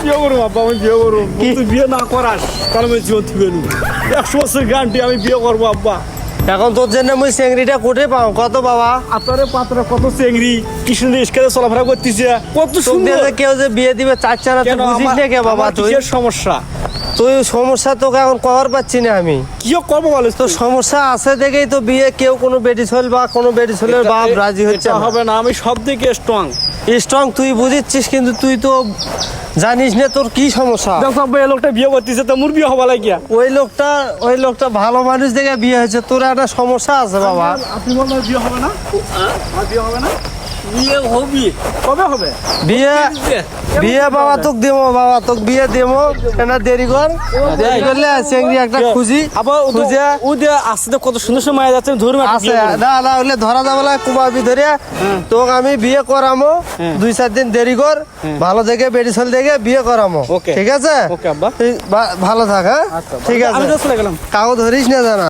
বিয়ে করবো আব্বা, আমি বিয়ে করবো। তুই বিয়ে না করাস তাহলে আমি জীবন থেকে 100 বছর গ্যারান্টি আমি বিয়ে করবো আব্বা। এখন তোর জন্য মুই চেংড়িটা কোটে পাও কত বাবা? আপনারে পাত্র কত চেংড়ি কি সুন্দর স্কেলে চলাফেরা করতেছে, কত তোর সুন্দর। দিয়ে কেউ যে বিয়ে দিবে চাচ্ছে না, তুই কেন বুঝিস আমার- না কে বাবা? আমার তুই কিসের সমস্যা? তুই সমস্যা তোকে এখন কভার পাচ্ছি না আমি। কি করবো বলো তো সমস্যা আছে দেখেই তো বিয়ে কেউ কোনো বেটি ছেলে বা কোনো বেটি ছেলের বাপ রাজি হচ্ছে এটা হবে না, আমি সব দিকে স্ট্রং। স্ট্রং তুই বুঝিচ্ছিস, কিন্তু তুই তো জানিস না তোর কি সমস্যা। দেখো আব্বা, এই লোকটা বিয়ে করতেছে তো মোর বিয়ে হবা লাগিয়া। ওই লোকটা ভালো মানুষ দেখে বিয়ে হয়েছে, তোর একটা সমস্যা আছে বাবা। আপনি বললেন বিয়ে হবে না? আর বিয়ে হবে না? বিয়ে হবি কবে হবে? বিয়ে বিয়ে বাবা তোকে দেবো, বাবা তোকে বিয়ে দেবো, না দেরি করলে চেংড়ি একটা খুঁজি আবার খুঁজে ও যে আসতে কত সুন্দর সময় মায়া যাচ্ছে, ধরুন আছে না না হলে ধরা যাবে না, কুমাবি ধরে তোকে আমি বিয়ে করামো। 2-4 দিন দেরি কর, ভালো দেখে বেটি ছেলে দেখে বিয়ে করামো। ওকে। ঠিক আছে? ওকে আব্বা, তুই ভালো থাক, হ্যাঁ? ঠিক আমি আছে, তো চলে গেলাম। কাউ ধরিস না জানা।